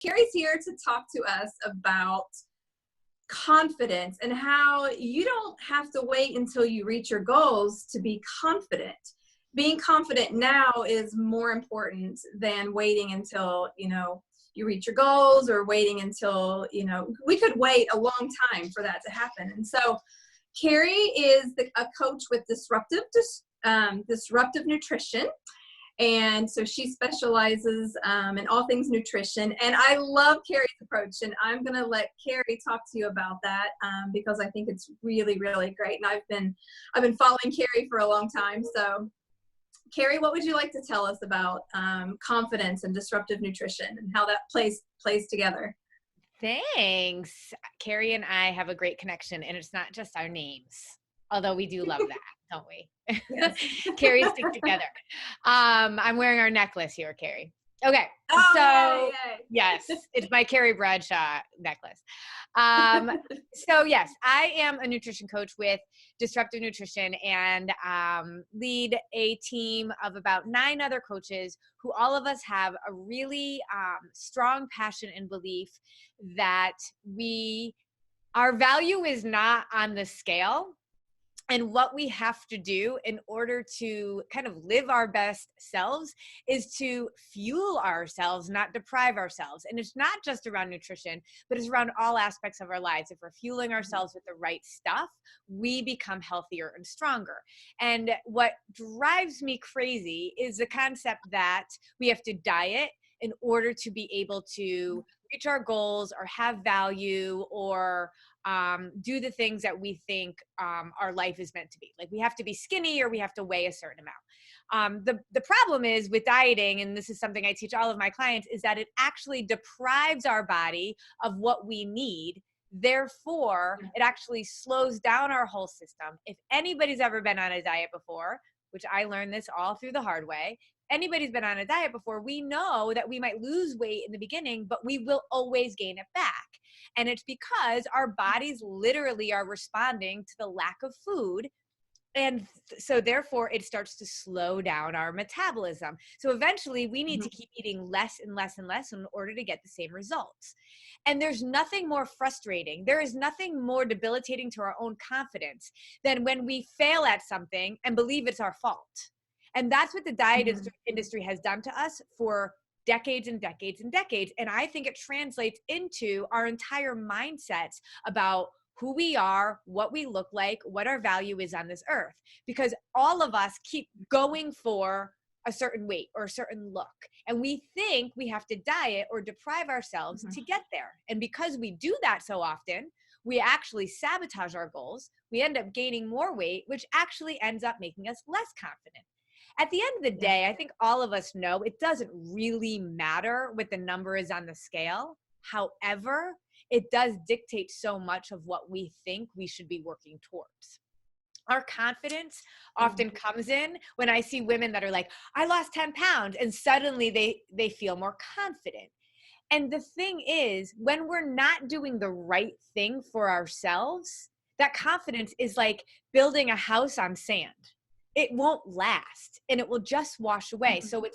Carrie's here to talk to us about confidence and how you don't have to wait until you reach your goals to be confident. Being confident now is more important than waiting until, you reach your goals, or waiting until, we could wait a long time for that to happen. And so Carrie is a coach with disruptive nutrition. And so she specializes in all things nutrition. And I love Carrie's approach. And I'm going to let Carrie talk to you about that because I think it's really, really great. And I've been following Carrie for a long time. So Carrie, what would you like to tell us about confidence and disruptive nutrition and how that plays together? Thanks. Carrie and I have a great connection, and it's not just our names, although we do love that, don't we? Yes. Carrie stick together. I'm wearing our necklace here, Carrie. Okay. Oh, so yay. Yes, it's my Carrie Bradshaw necklace. So yes, I am a nutrition coach with Disruptive Nutrition and lead a team of about 9 other coaches who all of us have a really strong passion and belief that our value is not on the scale. And what we have to do in order to kind of live our best selves is to fuel ourselves, not deprive ourselves. And it's not just around nutrition, but it's around all aspects of our lives. If we're fueling ourselves with the right stuff, we become healthier and stronger. And what drives me crazy is the concept that we have to diet in order to be able to reach our goals or have value or do the things that we think our life is meant to be. Like we have to be skinny or we have to weigh a certain amount. The problem is with dieting, and this is something I teach all of my clients, is that it actually deprives our body of what we need. Therefore, it actually slows down our whole system. If anybody's ever been on a diet before, which I learned this all through the hard way, anybody's been on a diet before, we know that we might lose weight in the beginning, but we will always gain it back. And it's because our bodies literally are responding to the lack of food. And so therefore it starts to slow down our metabolism. So eventually we need to keep eating less and less and less in order to get the same results. And there's nothing more frustrating. There is nothing more debilitating to our own confidence than when we fail at something and believe it's our fault. And that's what the diet industry has done to us for decades and decades and decades. And I think it translates into our entire mindsets about who we are, what we look like, what our value is on this earth. Because all of us keep going for a certain weight or a certain look. And we think we have to diet or deprive ourselves to get there. And because we do that so often, we actually sabotage our goals. We end up gaining more weight, which actually ends up making us less confident. At the end of the day, I think all of us know it doesn't really matter what the number is on the scale. However, it does dictate so much of what we think we should be working towards. Our confidence often comes in when I see women that are like, I lost 10 pounds, and suddenly they feel more confident. And the thing is, when we're not doing the right thing for ourselves, that confidence is like building a house on sand. It won't last and it will just wash away. So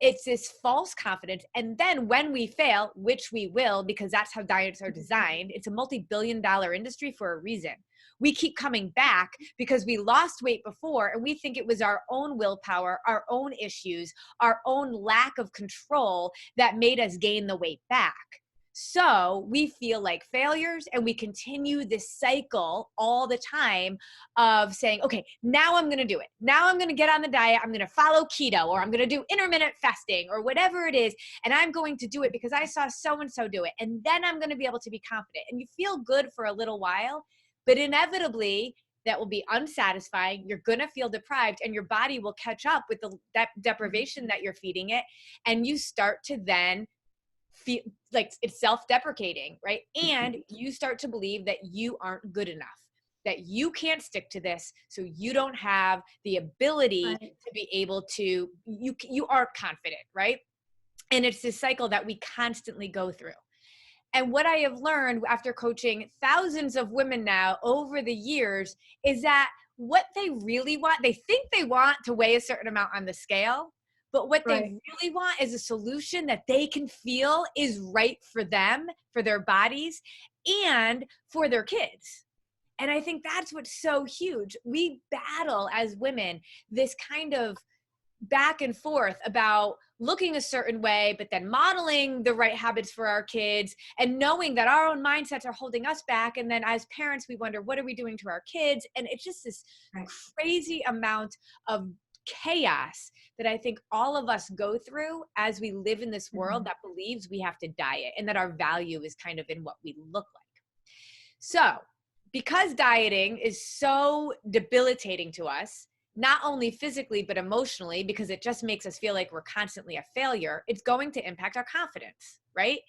it's this false confidence. And then when we fail, which we will, because that's how diets are designed, it's a multi-billion-dollar industry for a reason. We keep coming back because we lost weight before and we think it was our own willpower, our own issues, our own lack of control that made us gain the weight back. So we feel like failures and we continue this cycle all the time of saying, okay, now I'm going to do it. Now I'm going to get on the diet. I'm going to follow keto, or I'm going to do intermittent fasting, or whatever it is. And I'm going to do it because I saw so-and-so do it. And then I'm going to be able to be confident. And you feel good for a little while, but inevitably that will be unsatisfying. You're going to feel deprived and your body will catch up with the deprivation that you're feeding it. And you start to then feel like it's self-deprecating, right? And you start to believe that you aren't good enough, that you can't stick to this. So you don't have the ability to be able to, you aren't confident, right? And it's this cycle that we constantly go through. And what I have learned after coaching thousands of women now over the years is that what they really want, they think they want to weigh a certain amount on the scale, But what they Right. really want is a solution that they can feel is right for them, for their bodies, and for their kids. And I think that's what's so huge. We battle as women this kind of back and forth about looking a certain way, but then modeling the right habits for our kids and knowing that our own mindsets are holding us back. And then as parents, we wonder, what are we doing to our kids? And it's just this Right. crazy amount of chaos that I think all of us go through as we live in this world that believes we have to diet and that our value is kind of in what we look like. So, because dieting is so debilitating to us, not only physically, but emotionally, because it just makes us feel like we're constantly a failure, it's going to impact our confidence, right?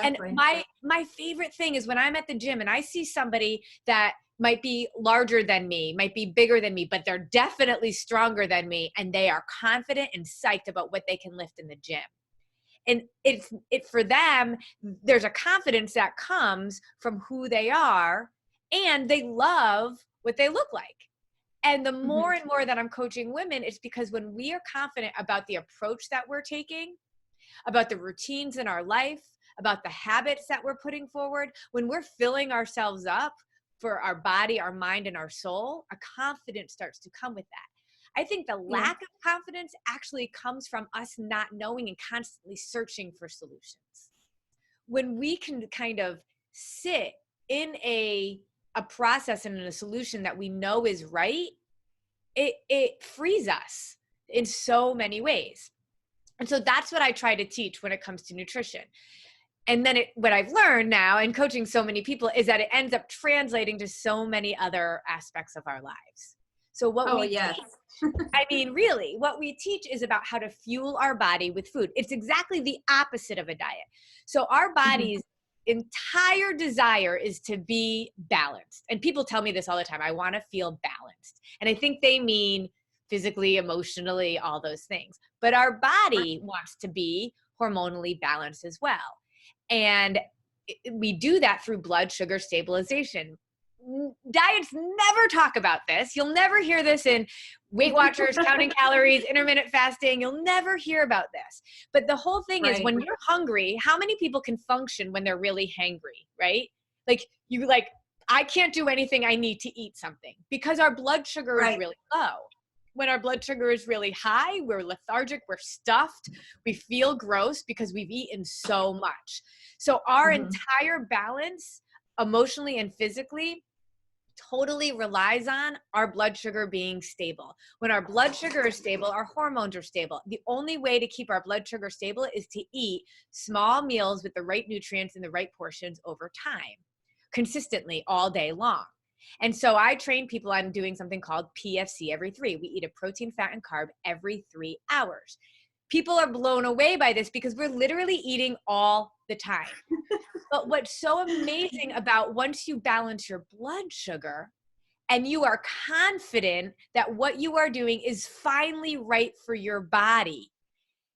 And Exactly. my favorite thing is when I'm at the gym and I see somebody that might be larger than me, might be bigger than me, but they're definitely stronger than me, and they are confident and psyched about what they can lift in the gym. And it for them, there's a confidence that comes from who they are, and they love what they look like. And the more and more that I'm coaching women, it's because when we are confident about the approach that we're taking, about the routines in our life, about the habits that we're putting forward, when we're filling ourselves up for our body, our mind, and our soul, a confidence starts to come with that. I think the lack of confidence actually comes from us not knowing and constantly searching for solutions. When we can kind of sit in a process and in a solution that we know is right, it frees us in so many ways. And so that's what I try to teach when it comes to nutrition. And then what I've learned now in coaching so many people is that it ends up translating to so many other aspects of our lives. So what we Yes. teach, I mean, really, what we teach is about how to fuel our body with food. It's exactly the opposite of a diet. So our body's entire desire is to be balanced. And people tell me this all the time. I want to feel balanced. And I think they mean physically, emotionally, all those things. But our body wants to be hormonally balanced as well. And we do that through blood sugar stabilization. Diets never talk about this. You'll never hear this in Weight Watchers, counting calories, intermittent fasting. You'll never hear about this. But the whole thing is when you're hungry, how many people can function when they're really hangry, right? Like I can't do anything. I need to eat something because our blood sugar is really low. When our blood sugar is really high, we're lethargic, we're stuffed, we feel gross because we've eaten so much. So our entire balance, emotionally and physically, totally relies on our blood sugar being stable. When our blood sugar is stable, our hormones are stable. The only way to keep our blood sugar stable is to eat small meals with the right nutrients in the right portions over time, consistently all day long. And so I train people on doing something called PFC every 3. We eat a protein, fat, and carb every 3 hours. People are blown away by this because we're literally eating all the time. But what's so amazing about once you balance your blood sugar and you are confident that what you are doing is finally right for your body.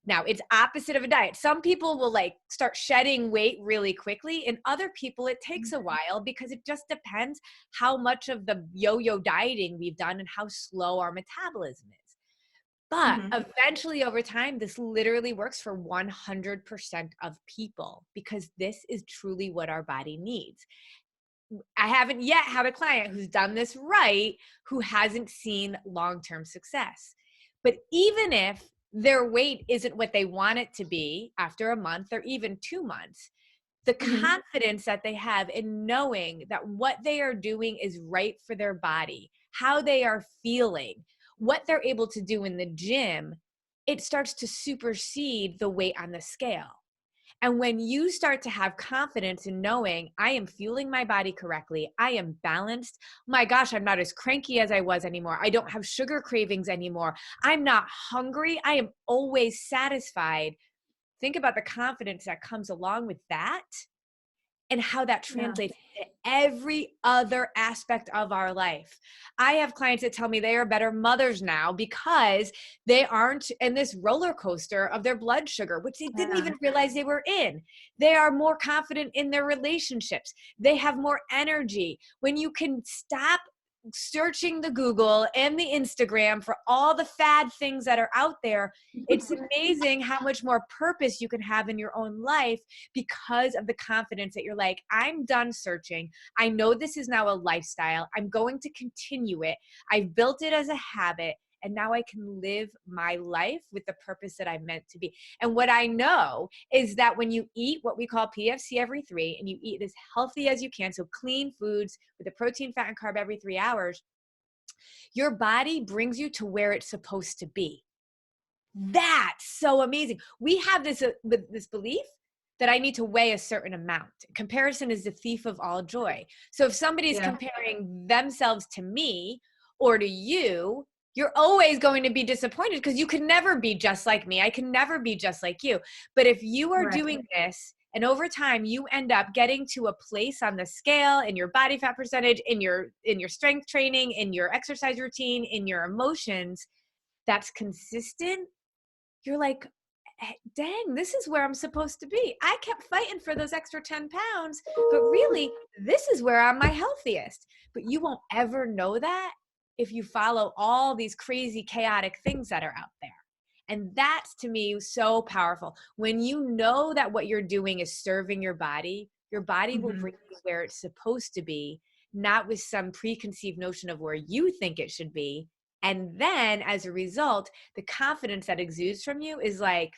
Now, it's opposite of a diet. Some people will start shedding weight really quickly, and other people it takes a while because it just depends how much of the yo-yo dieting we've done and how slow our metabolism is. But eventually over time, this literally works for 100% of people because this is truly what our body needs. I haven't yet had a client who's done this right, who hasn't seen long-term success. But even if their weight isn't what they want it to be after a month or even 2 months, the confidence that they have in knowing that what they are doing is right for their body, how they are feeling, what they're able to do in the gym, it starts to supersede the weight on the scale. And when you start to have confidence in knowing I am fueling my body correctly, I am balanced, my gosh, I'm not as cranky as I was anymore. I don't have sugar cravings anymore. I'm not hungry. I am always satisfied. Think about the confidence that comes along with that and how that translates to every other aspect of our life. I have clients that tell me they are better mothers now because they aren't in this roller coaster of their blood sugar, which they didn't even realize they were in. They are more confident in their relationships. They have more energy. When you can stop searching the Google and the Instagram for all the fad things that are out there, it's amazing how much more purpose you can have in your own life because of the confidence that you're like, I'm done searching. I know this is now a lifestyle. I'm going to continue it. I've built it as a habit. And now I can live my life with the purpose that I'm meant to be. And what I know is that when you eat what we call PFC every 3, and you eat as healthy as you can, so clean foods with a protein, fat, and carb every 3 hours, your body brings you to where it's supposed to be. That's so amazing. We have this belief that I need to weigh a certain amount. Comparison is the thief of all joy. So if somebody's comparing themselves to me or to you, you're always going to be disappointed because you can never be just like me. I can never be just like you. But if you are doing this, and over time you end up getting to a place on the scale in your body fat percentage, in your strength training, in your exercise routine, in your emotions, that's consistent, you're like, dang, this is where I'm supposed to be. I kept fighting for those extra 10 pounds, but really, this is where I'm my healthiest. But you won't ever know that if you follow all these crazy, chaotic things that are out there. And that's, to me, so powerful. When you know that what you're doing is serving your body will bring you where it's supposed to be, not with some preconceived notion of where you think it should be. And then as a result, the confidence that exudes from you is like,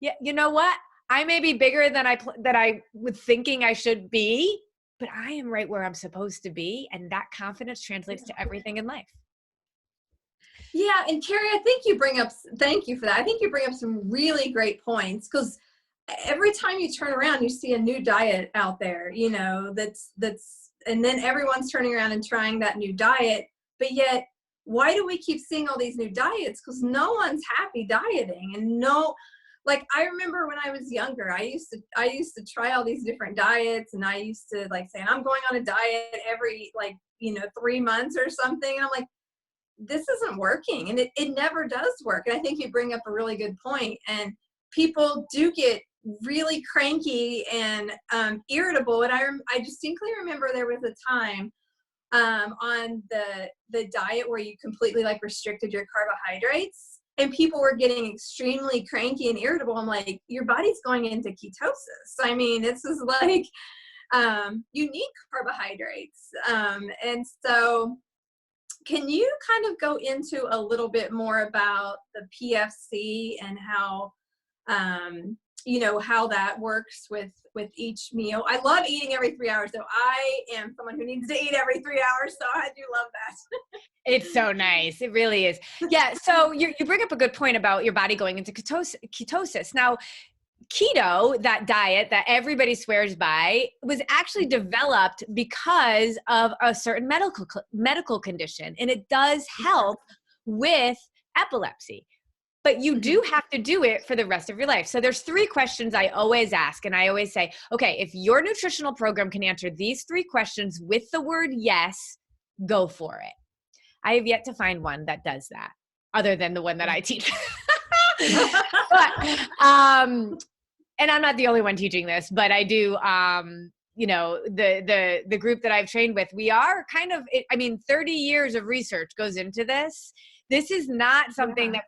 yeah, you know what? I may be bigger than I was thinking I should be, but I am right where I'm supposed to be. And that confidence translates to everything in life. Yeah. And Carrie, thank you for that. I think you bring up some really great points, because every time you turn around, you see a new diet out there, and then everyone's turning around and trying that new diet. But yet, why do we keep seeing all these new diets? Because no one's happy dieting. And like, I remember when I was younger, I used to try all these different diets, and I used to like say, I'm going on a diet every 3 months or something. And I'm like, this isn't working. And it never does work. And I think you bring up a really good point. And people do get really cranky and irritable. And I distinctly remember there was a time on the diet where you completely like restricted your carbohydrates, and people were getting extremely cranky and irritable. I'm like, your body's going into ketosis. I mean, this is like, you need carbohydrates. And so can you kind of go into a little bit more about the PFC and how, how that works with each meal? I love eating every 3 hours, though. I am someone who needs to eat every 3 hours, so I do love that. It's so nice. It really is. Yeah. So you bring up a good point about your body going into ketosis. Now, keto, that diet that everybody swears by, was actually developed because of a certain medical condition, and it does help with epilepsy. But you do have to do it for the rest of your life. So there's 3 questions I always ask. And I always say, okay, if your nutritional program can answer these 3 questions with the word yes, go for it. I have yet to find one that does that other than the one that I teach. But, and I'm not the only one teaching this, but I do, the group that I've trained with, we are kind of, 30 years of research goes into this. This is not something that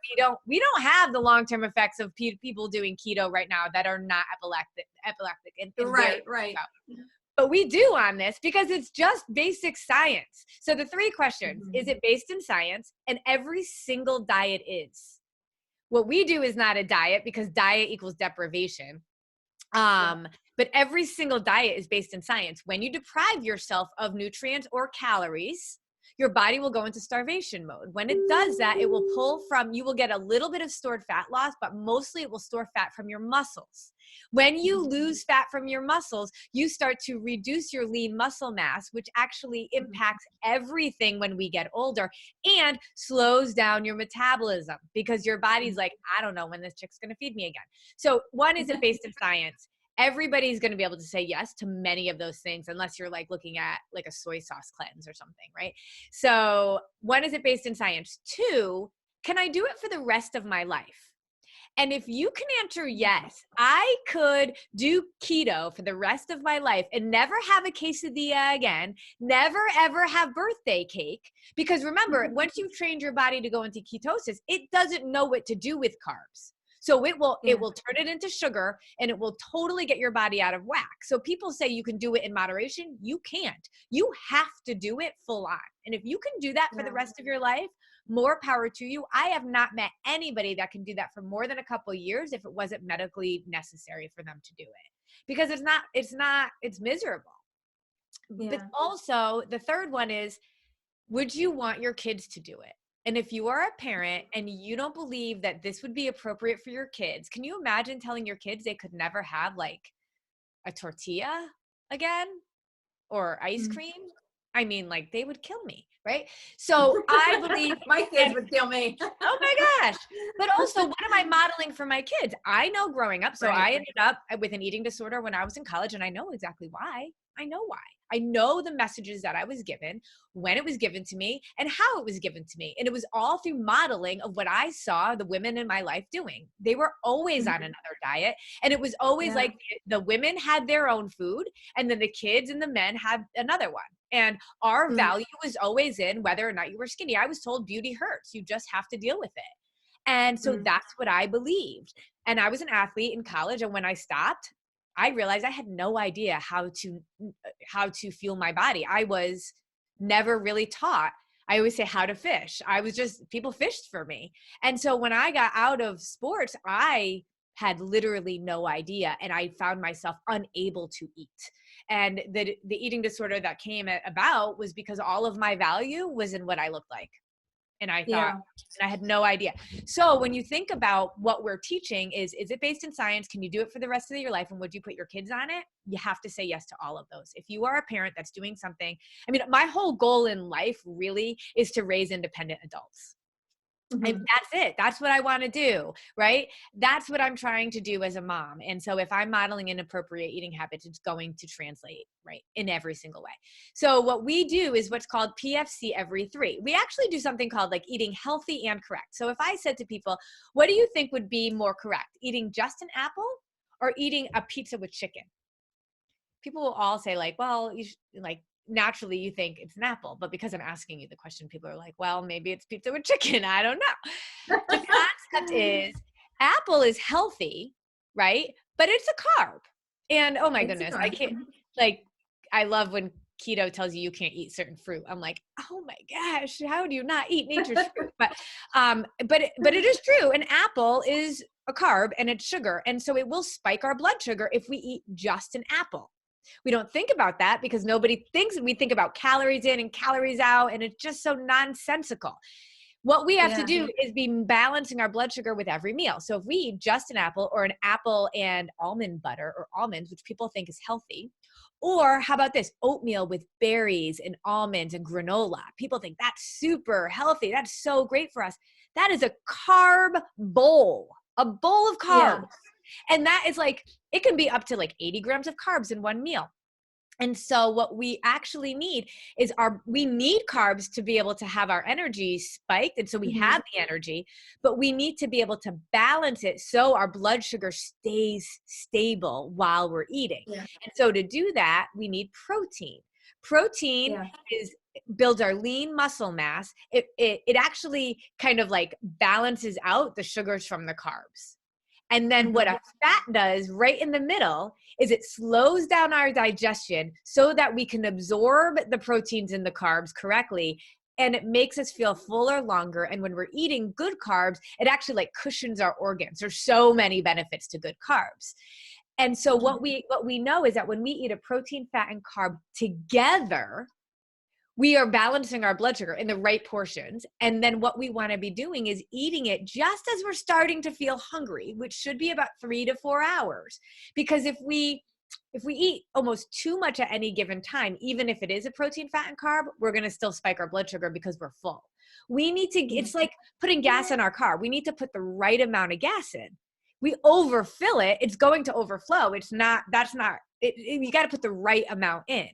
we don't have the long-term effects of people doing keto right now that are not epileptic. Right. But we do on this because it's just basic science. So the 3 questions, is it based in science? And every single diet is. What we do is not a diet, because diet equals deprivation. But every single diet is based in science. When you deprive yourself of nutrients or calories, your body will go into starvation mode. When it does that, it will you will get a little bit of stored fat loss, but mostly it will store fat from your muscles. When you lose fat from your muscles, you start to reduce your lean muscle mass, which actually impacts everything when we get older, and slows down your metabolism, because your body's like, I don't know when this chick's going to feed me again. So one, is it based in science? Everybody's going to be able to say yes to many of those things, unless you're like looking at like a soy sauce cleanse or something, right? So one, is it based in science? 2, can I do it for the rest of my life? And if you can answer yes, I could do keto for the rest of my life and never have a quesadilla again, never ever have birthday cake. Because remember, once you've trained your body to go into ketosis, it doesn't know what to do with carbs. So it will turn it into sugar, and it will totally get your body out of whack. So people say you can do it in moderation. You can't. You have to do it full on. And if you can do that for the rest of your life, more power to you. I have not met anybody that can do that for more than a couple of years if it wasn't medically necessary for them to do it, because it's miserable. But also the third one is, would you want your kids to do it? And if you are a parent and you don't believe that this would be appropriate for your kids, can you imagine telling your kids they could never have like a tortilla again or ice cream? I mean, like, they would kill me, right? So I believe my kids would kill me. Oh my gosh. But also, what am I modeling for my kids? I know growing up. So I ended up with an eating disorder when I was in college, and I know exactly why. I know why. I know the messages that I was given, when it was given to me, and how it was given to me. And it was all through modeling of what I saw the women in my life doing. They were always on another diet. And it was always like the women had their own food, and then the kids and the men had another one. And our value was always in whether or not you were skinny. I was told beauty hurts. You just have to deal with it. And so that's what I believed. And I was an athlete in college. And when I stopped, I realized I had no idea how to fuel my body. I was never really taught. I always say how to fish. People fished for me. And so when I got out of sports, I had literally no idea. And I found myself unable to eat. And the eating disorder that came about was because all of my value was in what I looked like. And I thought, and I had no idea. So when you think about what we're teaching, is it based in science? Can you do it for the rest of your life? And would you put your kids on it? You have to say yes to all of those. If you are a parent that's doing something, I mean, my whole goal in life really is to raise independent adults. And that's it. That's what I want to do, right? That's what I'm trying to do as a mom. And so if I'm modeling inappropriate eating habits, it's going to translate, right, in every single way. So what we do is what's called PFC every 3. We actually do something called like eating healthy and correct. So if I said to people, what do you think would be more correct? Eating just an apple or eating a pizza with chicken? People will all say like, well, you should, like, naturally you think it's an apple, but because I'm asking you the question, people are like, well, maybe it's pizza with chicken. I don't know. The concept is apple is healthy, right? But it's a carb. And oh my goodness, I can't, like, I love when keto tells you can't eat certain fruit. I'm like, oh my gosh, how do you not eat nature's fruit? But it is true. An apple is a carb and it's sugar. And so it will spike our blood sugar if we eat just an apple. We don't think about that because nobody thinks. We think about calories in and calories out, and it's just so nonsensical. What we have to do is be balancing our blood sugar with every meal. So if we eat just an apple or an apple and almond butter or almonds, which people think is healthy, or how about this, oatmeal with berries and almonds and granola. People think that's super healthy. That's so great for us. That is a carb bowl, a bowl of carbs. Yeah. And that is like, it can be up to like 80 grams of carbs in one meal. And so what we actually need is we need carbs to be able to have our energy spiked. And so we have the energy, but we need to be able to balance it so our blood sugar stays stable while we're eating. Yeah. And so to do that, we need protein. Protein builds our lean muscle mass. It actually kind of like balances out the sugars from the carbs. And then what a fat does right in the middle is it slows down our digestion so that we can absorb the proteins and the carbs correctly. And it makes us feel fuller longer. And when we're eating good carbs, it actually like cushions our organs. There's so many benefits to good carbs. And so what we know is that when we eat a protein, fat, and carb together, we are balancing our blood sugar in the right portions. And then what we want to be doing is eating it just as we're starting to feel hungry, which should be about 3 to 4 hours. Because if we eat almost too much at any given time, even if it is a protein, fat, and carb, we're going to still spike our blood sugar because we're full. We need to, it's like putting gas in our car. We need to put the right amount of gas in. We overfill it, it's going to overflow. You got to put the right amount in.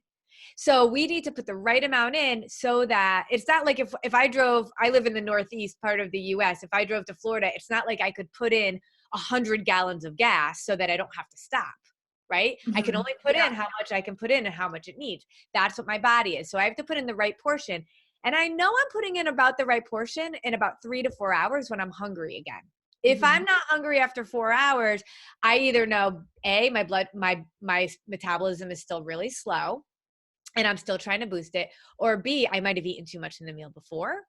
So we need to put the right amount in so that it's not like if I live in the Northeast part of the US, if I drove to Florida, it's not like I could put in 100 gallons of gas so that I don't have to stop. Right? I can Mhm. only put Yeah. in how much I can put in and how much it needs. That's what my body is. So I have to put in the right portion. And I know I'm putting in about the right portion in about 3 to 4 hours when I'm hungry again. If I'm Mhm. not hungry after 4 hours, I either know A, my metabolism is still really slow and I'm still trying to boost it, or B, I might have eaten too much in the meal before.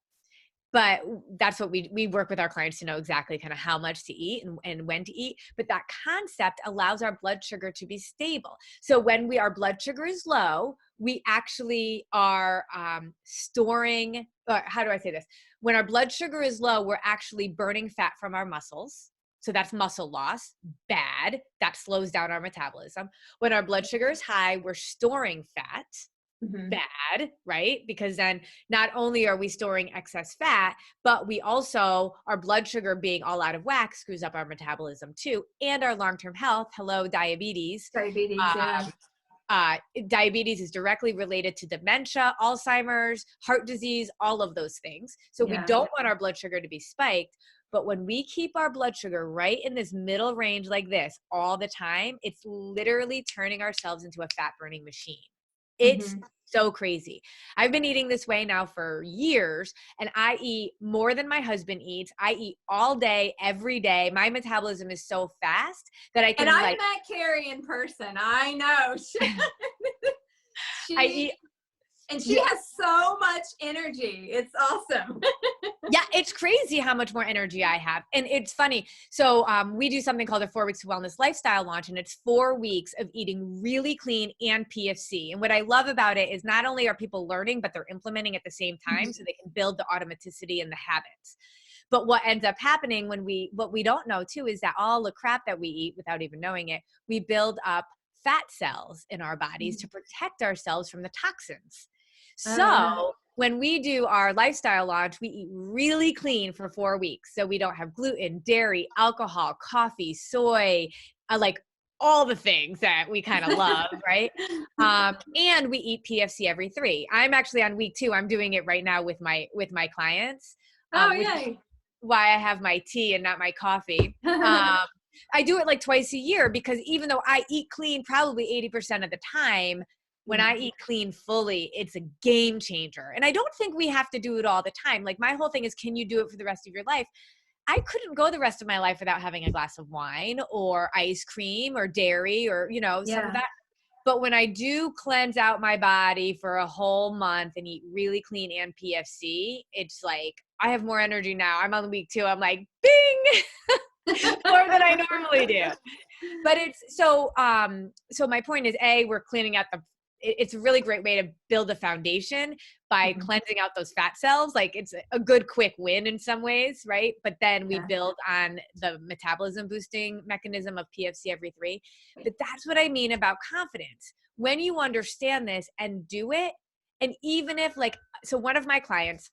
But that's what we work with our clients to know exactly kind of how much to eat and when to eat. But that concept allows our blood sugar to be stable. So when our blood sugar is low, we actually are storing, or how do I say this? When our blood sugar is low, we're actually burning fat from our muscles. So that's muscle loss, bad. That slows down our metabolism. When our blood sugar is high, we're storing fat, Mhm. bad, right? Because then not only are we storing excess fat, but we also, our blood sugar being all out of whack screws up our metabolism too, and our long-term health. Hello, diabetes. Diabetes, yeah. Diabetes is directly related to dementia, Alzheimer's, heart disease, all of those things. So we Yeah. don't want our blood sugar to be spiked. But when we keep our blood sugar right in this middle range like this all the time, it's literally turning ourselves into a fat burning machine. It's Mhm. so crazy. I've been eating this way now for years, and I eat more than my husband eats. I eat all day, every day. My metabolism is so fast that I And can I like, met Carrie in person. I know. I She eat, and she yeah, has so much energy. It's awesome. yeah, it's crazy how much more energy I have. And it's funny. So we do something called a 4 weeks to wellness lifestyle launch, and it's 4 weeks of eating really clean and PFC. And what I love about it is not only are people learning, but they're implementing at the same time so they can build the automaticity and the habits. But what ends up happening what we don't know too is that all the crap that we eat without even knowing it, we build up fat cells in our bodies to protect ourselves from the toxins. Oh yeah. So when we do our lifestyle launch, we eat really clean for 4 weeks. So we don't have gluten, dairy, alcohol, coffee, soy, like all the things that we kind of love, right? And we eat PFC every 3. I'm actually on week 2. I'm doing it right now with my clients, Oh which is yay. why I have my tea and not my coffee. I do it like twice a year because even though I eat clean probably 80% of the time, when I eat clean fully, it's a game changer. And I don't think we have to do it all the time. Like my whole thing is, can you do it for the rest of your life? I couldn't go the rest of my life without having a glass of wine or ice cream or dairy or, some of Yeah. that. But when I do cleanse out my body for a whole month and eat really clean and PFC, it's like I have more energy now. I'm on week 2. I'm like, bing, more than I normally do. But it's so my point is we're cleaning out it's a really great way to build a foundation by Mhm. cleansing out those fat cells. Like it's a good quick win in some ways, right? But then we Yeah. build on the metabolism boosting mechanism of PFC every 3. But that's what I mean about confidence. When you understand this and do it, and even if so one of my clients,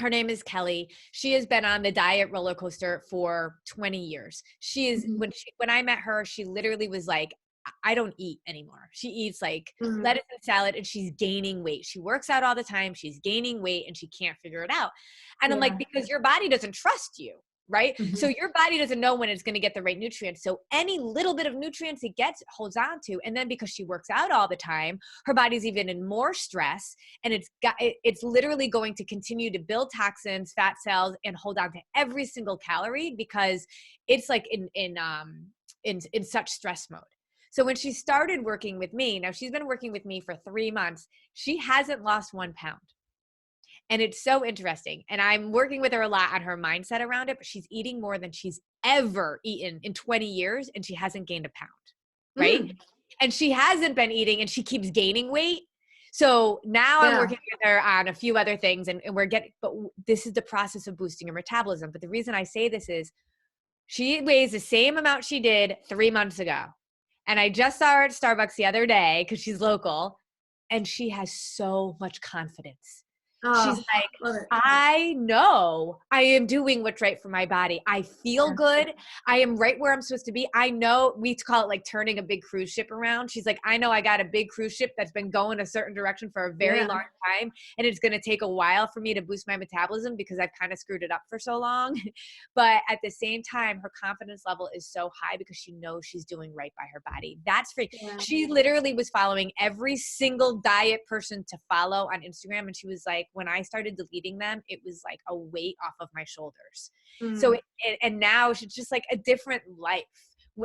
her name is Kelly. She has been on the diet roller coaster for 20 years. She is Mhm. when I met her, she literally was like, I don't eat anymore. She eats like Mhm. lettuce and salad and she's gaining weight. She works out all the time. She's gaining weight and she can't figure it out. And I'm Yeah. like, because your body doesn't trust you, right? So Mhm. your body doesn't know when it's going to get the right nutrients. So any little bit of nutrients it gets, it holds on to. And then because she works out all the time, her body's even in more stress and it's literally going to continue to build toxins, fat cells, and hold on to every single calorie because it's like in such stress mode. So when she started working with me, now she's been working with me for 3 months, she hasn't lost 1 pound. And it's so interesting. And I'm working with her a lot on her mindset around it, but she's eating more than she's ever eaten in 20 years and she hasn't gained a pound, right? Mm. And she hasn't been eating and she keeps gaining weight. So now I'm Yeah. working with her on a few other things and but this is the process of boosting her metabolism. But the reason I say this is she weighs the same amount she did 3 months ago. And I just saw her at Starbucks the other day because she's local and she has so much confidence. She's Oh, like, love it. I know I am doing what's right for my body. I feel Yeah. good. I am right where I'm supposed to be. I know, we call it like turning a big cruise ship around. She's like, I know I got a big cruise ship that's been going a certain direction for a very Yeah. long time. And it's going to take a while for me to boost my metabolism because I've kind of screwed it up for so long. But at the same time, her confidence level is so high because she knows she's doing right by her body. That's free. Yeah. She literally was following every single diet person to follow on Instagram. And she was like, when I started deleting them, it was like a weight off of my shoulders. So, Mm. and now she's just like a different life.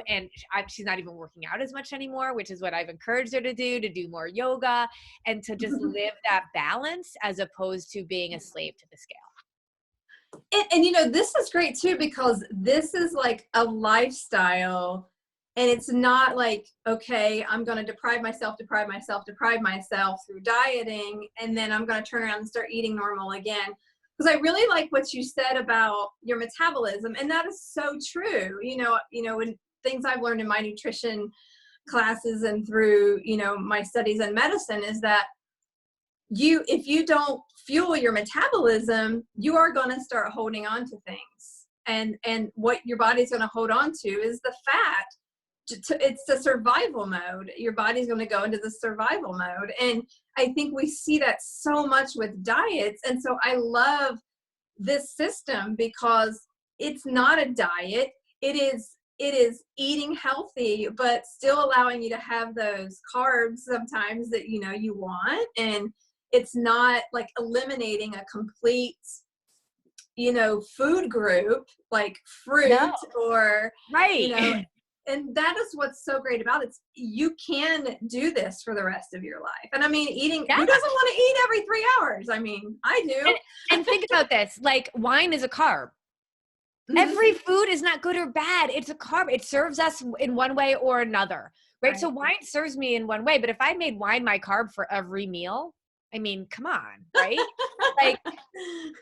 And she's not even working out as much anymore, which is what I've encouraged her to do more yoga and to just live that balance as opposed to being a slave to the scale. And you know, this is great too, because this is like a lifestyle, and it's not like, okay, I'm going to deprive myself through dieting, and then I'm going to turn around and start eating normal again. Because I really like what you said about your metabolism, and that is so true. When things I've learned in my nutrition classes and through, my studies in medicine, is that if you don't fuel your metabolism, you are going to start holding on to things, and what your body's going to hold on to is the fat. It's the survival mode. Your body's going to go into the survival mode, and I think we see that so much with diets. And so I love this system because it's not a diet. It is eating healthy, but still allowing you to have those carbs sometimes that you want. And it's not like eliminating a complete food group like fruit No. or Right. and that is what's so great about it. You can do this for the rest of your life. And I mean, eating, Yeah. who doesn't want to eat every 3 hours? I mean, I do. And think about this, like wine is a carb. Mhm. Every food is not good or bad. It's a carb. It serves us in one way or another, right? So Right. wine serves me in one way, but if I made wine my carb for every meal, I mean, come on, right? Like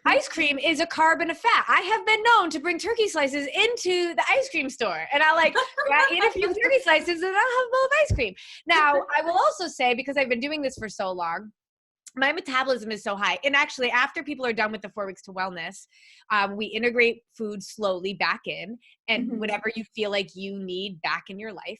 ice cream is a carb and a fat. I have been known to bring turkey slices into the ice cream store, and I'll eat a few turkey slices and I'll have a bowl of ice cream. Now, I will also say, because I've been doing this for so long, my metabolism is so high. And actually, after people are done with the 4 weeks to wellness, we integrate food slowly back in and Mhm. whatever you feel like you need back in your life.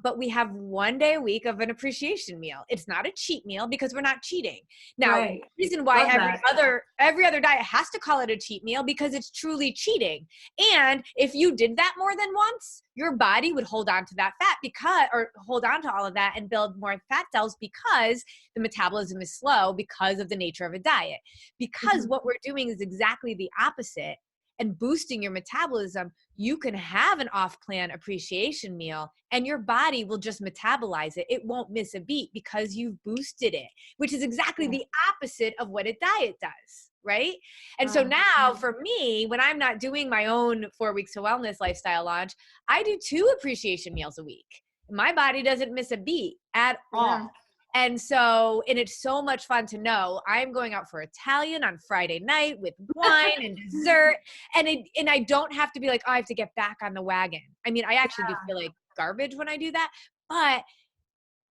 But we have 1 day a week of an appreciation meal. It's not a cheat meal because we're not cheating. Now, Right. the reason why Love that. every other diet has to call it a cheat meal because it's truly cheating. And if you did that more than once, your body would hold on to that fat or hold on to all of that and build more fat cells because the metabolism is slow because of the nature of a diet. Because Mhm. what we're doing is exactly the opposite and boosting your metabolism, you can have an off-plan appreciation meal and your body will just metabolize it. It won't miss a beat because you've boosted it, which is exactly Yeah. the opposite of what a diet does, right? And so Wow. now for me, when I'm not doing my own 4 weeks to wellness lifestyle launch, I do 2 appreciation meals a week. My body doesn't miss a beat at all. Yeah. And it's so much fun to know I'm going out for Italian on Friday night with wine and dessert. And I don't have to be like, oh, I have to get back on the wagon. I mean, I actually do feel like garbage when I do that. But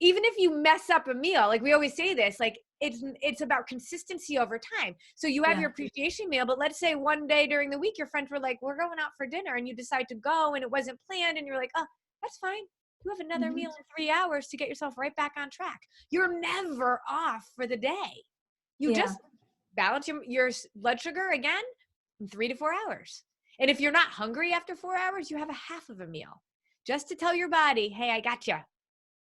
even if you mess up a meal, like we always say this, like it's about consistency over time. So you have Yeah. your appreciation meal, but let's say one day during the week, your friends were like, we're going out for dinner, and you decide to go and it wasn't planned. And you're like, oh, that's fine. You have another Mhm. meal in 3 hours to get yourself right back on track. You're never off for the day. You Yeah. just balance your blood sugar again in 3 to 4 hours. And if you're not hungry after 4 hours, you have a half of a meal just to tell your body, hey, I got you.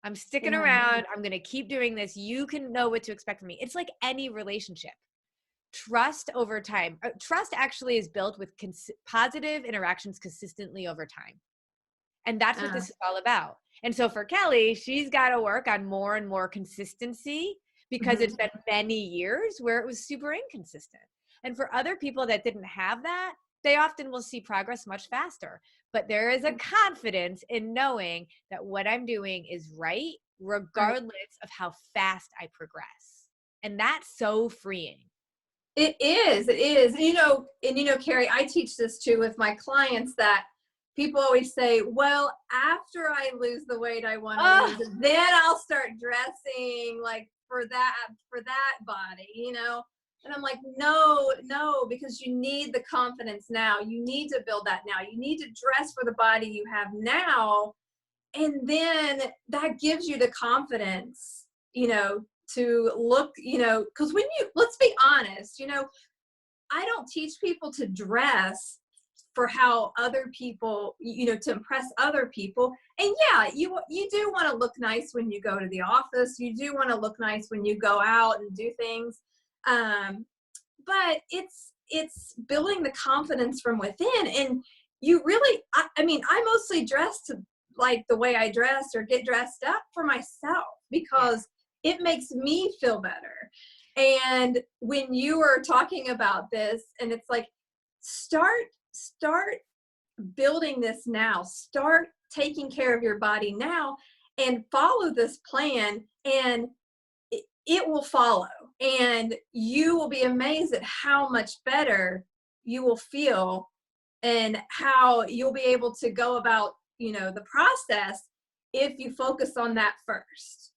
I'm sticking Yeah. around. I'm going to keep doing this. You can know what to expect from me. It's like any relationship. Trust over time. Trust actually is built with positive interactions consistently over time. And that's what Uh, this is all about. And so for Kelly, she's got to work on more and more consistency because mhm. it's been many years where it was super inconsistent. And for other people that didn't have that, they often will see progress much faster. But there is a confidence in knowing that what I'm doing is right, Right. regardless of how fast I progress. And that's so freeing. It is. It is. Carrie, I teach this too with my clients, that people always say, well, after I lose the weight I want to Oh, lose, then I'll start dressing like for that body. And I'm like, no, because you need the confidence now. You need to build that now. You need to dress for the body you have now. And then that gives you the confidence, to look, because let's be honest, I don't teach people to dress for how other people, to impress other people. And yeah, you do want to look nice when you go to the office. You do want to look nice when you go out and do things. But it's building the confidence from within. And you really, I mostly dress to like the way I dress or get dressed up for myself because it makes me feel better. And when you were talking about this, and it's like, start building this now, start taking care of your body now, and follow this plan, and it will follow, and you will be amazed at how much better you will feel and how you'll be able to go about, the process if you focus on that first.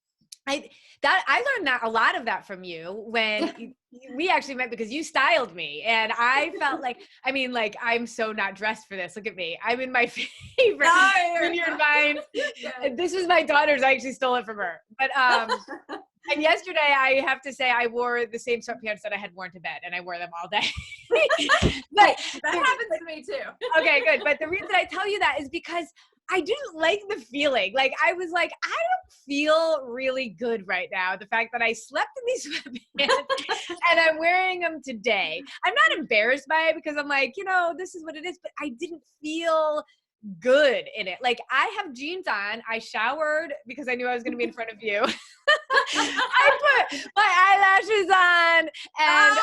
I learned that a lot of that from you when we actually met, because you styled me, and I felt like, I'm so not dressed for this. Look at me. I'm in my favorite vineyard vines. This was my daughter's. I actually stole it from her. But, and yesterday I have to say I wore the same sweatpants that I had worn to bed, and I wore them all day. But that happens to me too. Okay, good. But the reason I tell you that is because I didn't like the feeling. Like, I was like, I don't feel really good right now. The fact that I slept in these sweatpants and I'm wearing them today. I'm not embarrassed by it because I'm like, this is what it is, but I didn't feel good in it. Like, I have jeans on. I showered because I knew I was going to be in front of you. I put my eyelashes on, and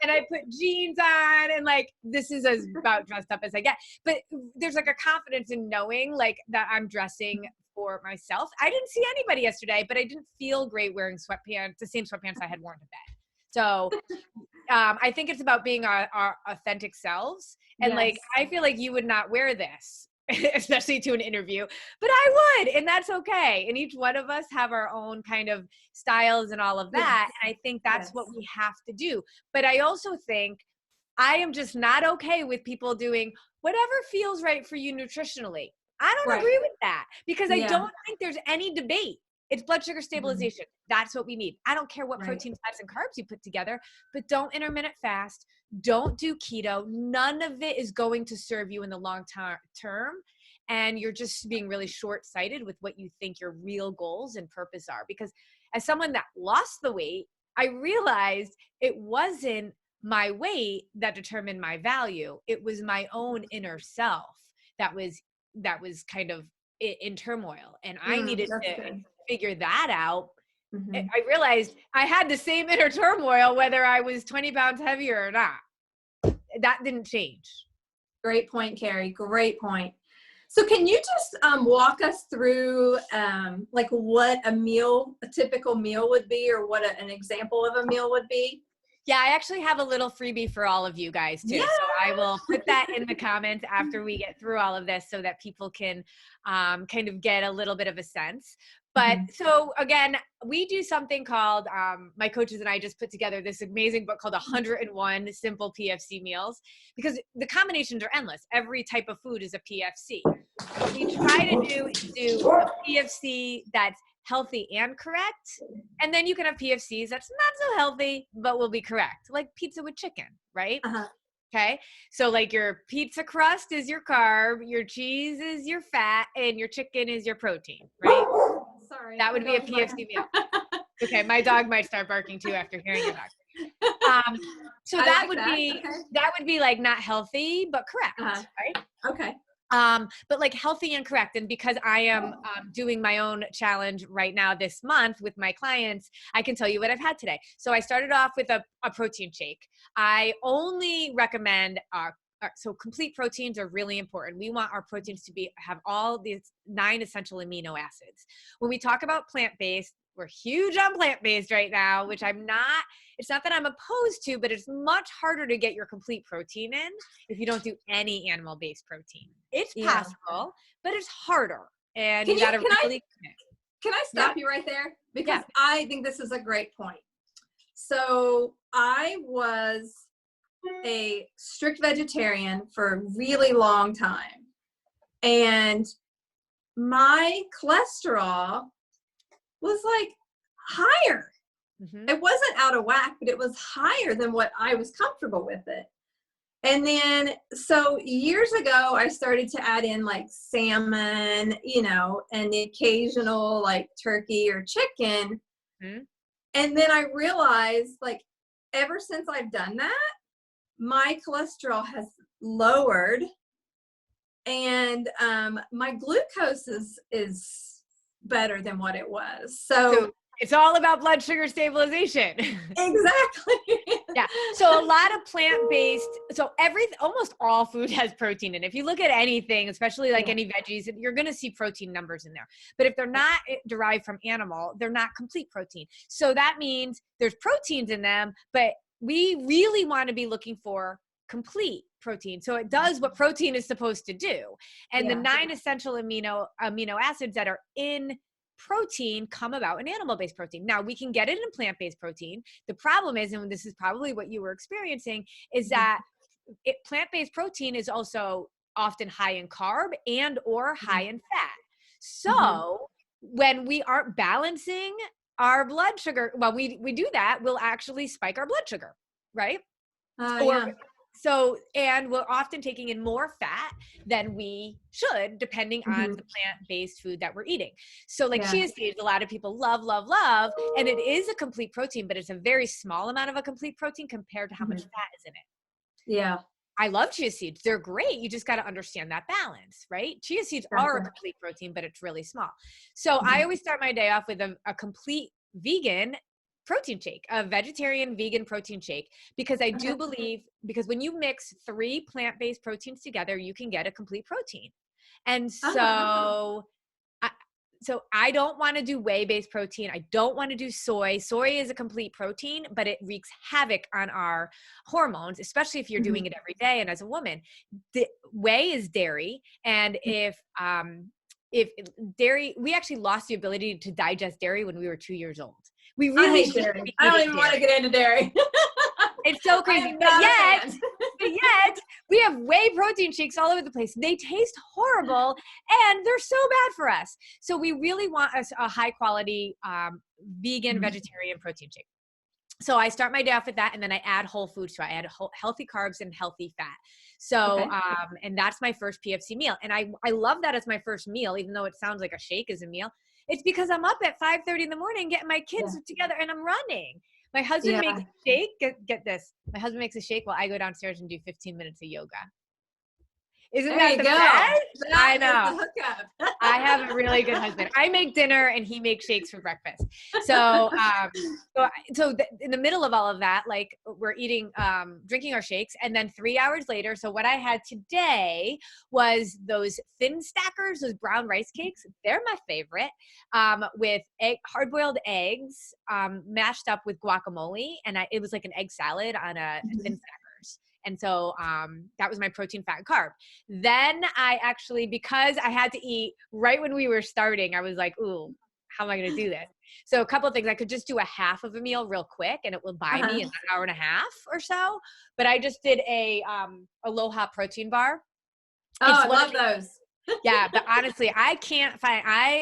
and I put jeans on, and like, this is as about dressed up as I get. But there's like a confidence in knowing like that I'm dressing for myself. I didn't see anybody yesterday, but I didn't feel great wearing sweatpants, the same sweatpants I had worn to bed. So I think it's about being our authentic selves. And like, I feel like you would not wear this, especially to an interview, but I would, and that's okay. And each one of us have our own kind of styles and all of that. And I think that's what we have to do. But I also think I am just not okay with people doing whatever feels right for you nutritionally. I don't agree with that, because I don't think there's any debate. It's blood sugar stabilization. That's what we need. I don't care what protein, fats, and carbs you put together, but don't intermittent fast. Don't do keto. None of it is going to serve you in the long term. And you're just being really short-sighted with what you think your real goals and purpose are. Because as someone that lost the weight, I realized it wasn't my weight that determined my value. It was my own inner self that was kind of in turmoil. And I needed to figure that out. I realized I had the same inner turmoil whether I was 20 pounds heavier or not. That didn't change. Great point, Carrie. Great point. So can you just walk us through like what a typical meal would be, or what an example of a meal would be? Yeah, I actually have a little freebie for all of you guys too. So I will put that in the comments after we get through all of this so that people can kind of get a little bit of a sense. But so again, we do something called, my coaches and I just put together this amazing book called 101 Simple PFC Meals, because the combinations are endless. Every type of food is a PFC. What we try to do is do a PFC that's healthy and correct. And then you can have PFCs that's not so healthy, but will be correct. Like pizza with chicken, right? Okay. So like your pizza crust is your carb, your cheese is your fat, and your chicken is your protein, right? Sorry. That would be a PFC meal. Okay. My dog might start barking too after hearing your dog. So that would be like not healthy, but correct, right? Okay. But like healthy and correct. And because I am doing my own challenge right now this month with my clients, I can tell you what I've had today. So I started off with a protein shake. I only recommend so complete proteins are really important. We want our proteins to have all these 9 essential amino acids. When we talk about plant-based, we're huge on plant-based right now, which it's not that I'm opposed to, but it's much harder to get your complete protein in if you don't do any animal-based protein. It's possible, but it's harder. And you gotta really Can I stop you right there? Because I think this is a great point. So I was a strict vegetarian for a really long time. And my cholesterol was like higher. Mm-hmm. It wasn't out of whack, but it was higher than what I was comfortable with it. And then, so years ago, I started to add in like salmon, and the occasional like turkey or chicken. Mm-hmm. And then I realized, like, ever since I've done that, my cholesterol has lowered, and my glucose is better than what it was. So So it's all about blood sugar stabilization. exactly. Yeah. So a lot of plant-based, so almost all food has protein in it. If you look at anything, especially like any veggies, you're going to see protein numbers in there. But if they're not derived from animal, they're not complete protein. So that means there's proteins in them, but we really want to be looking for complete protein. So it does what protein is supposed to do. And the 9 essential amino acids that are in protein come about in animal-based protein. Now we can get it in plant-based protein. The problem is, and this is probably what you were experiencing, is that plant-based protein is also often high in carb and or high in fat. So when we aren't balancing our blood sugar, well, we do that, we'll actually spike our blood sugar, right? And we're often taking in more fat than we should, depending on the plant-based food that we're eating. So like chia seeds, a lot of people love, and it is a complete protein, but it's a very small amount of a complete protein compared to how much fat is in it. Yeah. I love chia seeds. They're great. You just got to understand that balance, right? Chia seeds are a complete protein, but it's really small. So I always start my day off with a complete vegan protein shake, a vegetarian vegan protein shake, because I do believe, because when you mix 3 plant-based proteins together, you can get a complete protein. And so I don't want to do whey-based protein. I don't want to do soy. Soy is a complete protein, but it wreaks havoc on our hormones, especially if you're doing it every day. And as a woman, the whey is dairy. And if dairy, we actually lost the ability to digest dairy when we were 2 years old. We really I hate dairy. I don't even want to get into dairy. It's so crazy. But yet, we have whey protein shakes all over the place. They taste horrible and they're so bad for us. So we really want a high quality vegan, vegetarian protein shake. So I start my day off with that, and then I add whole foods to it. I add healthy carbs and healthy fat. So, and that's my first PFC meal. And I love that as my first meal, even though it sounds like a shake is a meal. It's because I'm up at 5:30 in the morning getting my kids together and I'm running. My husband makes a shake. Get this. My husband makes a shake while I go downstairs and do 15 minutes of yoga. Isn't that the best? I know. I have a really good husband. I make dinner and he makes shakes for breakfast. So, in the middle of all of that, like we're eating, drinking our shakes, and then 3 hours later. So what I had today was those thin stackers, those brown rice cakes. They're my favorite, with hard-boiled eggs, mashed up with guacamole, and it was like an egg salad on a thin stackers. And so that was my protein, fat, and carb. Then I actually, because I had to eat right when we were starting, I was like, ooh, how am I going to do this? So a couple of things. I could just do a half of a meal real quick and it will buy me an hour and a half or so. But I just did a Aloha protein bar. I love those. Yeah, but honestly, I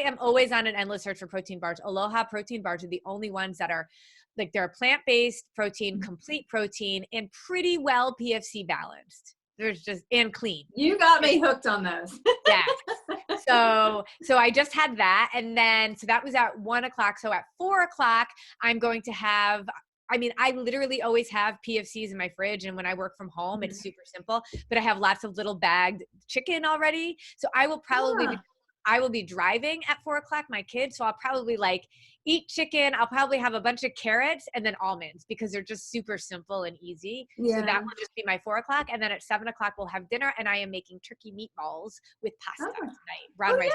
am always on an endless search for protein bars. Aloha protein bars are the only ones that are like, they're plant-based protein, complete protein, and pretty well PFC balanced. And clean. You got me hooked on those. Yeah. So I just had that. And then, so that was at 1 o'clock. So at 4 o'clock, I'm going to have, I literally always have PFCs in my fridge. And when I work from home, it's super simple, but I have lots of little bagged chicken already. So I will be driving at 4 o'clock, my kids. So I'll probably eat chicken. I'll probably have a bunch of carrots and then almonds because they're just super simple and easy. Yeah. So that will just be my 4 o'clock. And then at 7 o'clock, we'll have dinner, and I am making turkey meatballs with pasta tonight. Brown rice.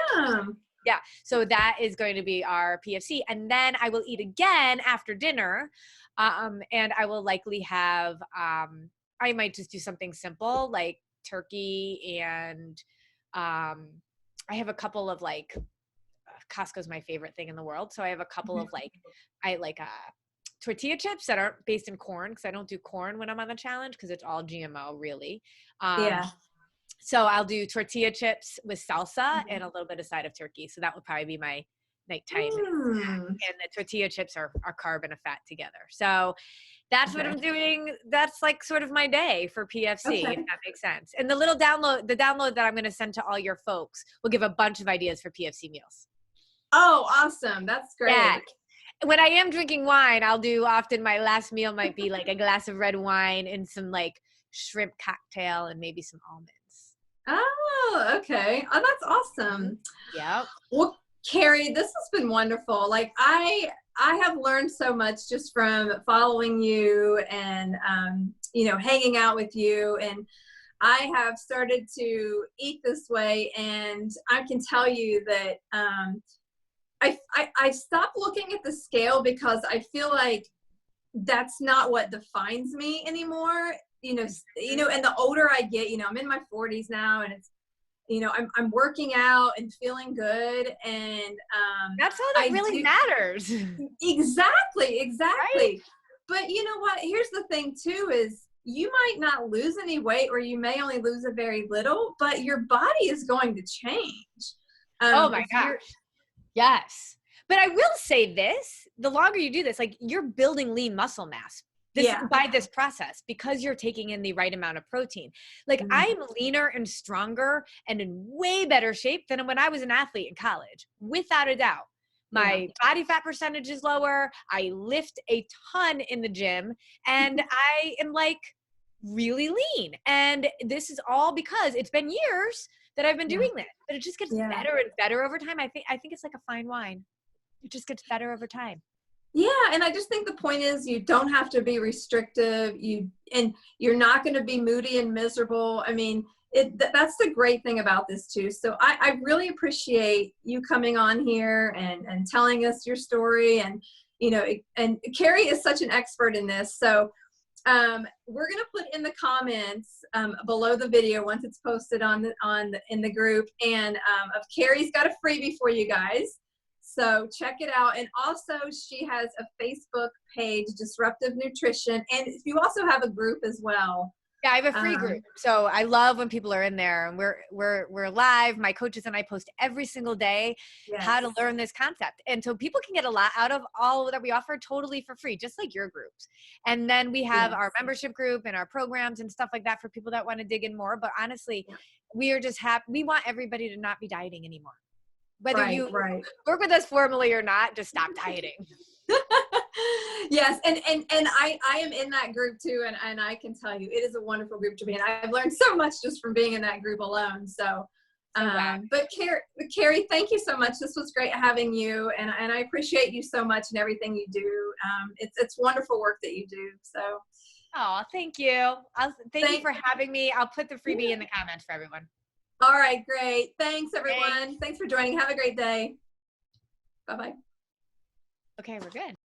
Yeah. So that is going to be our PFC. And then I will eat again after dinner. And I will likely have, I might just do something simple like turkey, and I have a couple of Costco's my favorite thing in the world. So I have a couple of tortilla chips that aren't based in corn, because I don't do corn when I'm on the challenge because it's all GMO, really. Yeah. So I'll do tortilla chips with salsa Mhm. and a little bit of side of turkey. So that would probably be my nighttime snack. Mm. And the tortilla chips are carb and a fat together. So that's what Okay. I'm doing. That's like sort of my day for PFC, if Okay. that makes sense. And the download that I'm going to send to all your folks will give a bunch of ideas for PFC meals. Oh, awesome. That's Yeah. great. When I am drinking wine, I'll do often my last meal might be like a glass of red wine and some like shrimp cocktail and maybe some almonds. Oh, okay. Oh, that's awesome. Yep. Well, Carrie, this has been wonderful. Like I have learned so much just from following you and you know, hanging out with you, and I have started to eat this way, and I can tell you that I stopped looking at the scale because I feel like that's not what defines me anymore. And the older I get, you know, I'm in my 40s now, and it's, you know, I'm working out and feeling good, and That's all that I really do matters. Right? exactly. But you know what? Here's the thing too: is you might not lose any weight, or you may only lose a very little, but your body is going to change. Oh my If you're gosh. Yes. But I will say this, the longer you do this, like you're building lean muscle mass yeah. by this process because you're taking in the right amount of protein. Like Mhm. I'm leaner and stronger and in way better shape than when I was an athlete in college, without a doubt. Yeah. My body fat percentage is lower. I lift a ton in the gym and I am like really lean. And this is all because it's been years that I've been Yeah. doing this, but it just gets Yeah. better and better over time. I think it's like a fine wine. It just gets better over time. Yeah, and I just think the point is you don't have to be restrictive. And you're not going to be moody and miserable. I mean, that's the great thing about this too. So I really appreciate you coming on here and telling us your story. And you know, and Carrie is such an expert in this. So we're going to put in the comments below the video once it's posted in the group, and of Carrie's got a freebie for you guys. So check it out. And also she has a Facebook page, Disruptive Nutrition. And you also have a group as well. Yeah, I have a free group. So I love when people are in there and we're live. My coaches and I post every single day how to learn this concept. And so people can get a lot out of all that we offer totally for free, just like your groups. And then we have our membership group and our programs and stuff like that for people that want to dig in more. But honestly, we are just happy. We want everybody to not be dieting anymore. Whether you work with us formally or not, just stop dieting. Yes, and I am in that group too, and I can tell you it is a wonderful group to be in. I've learned so much just from being in that group alone. So, but Carrie, thank you so much. This was great having you, and I appreciate you so much and everything you do. It's wonderful work that you do. So, oh, thank you. Thank you for having me. I'll put the freebie in the comments for everyone. All right, great. Thanks, everyone. Thanks for joining. Have a great day. Bye-bye. Okay, we're good.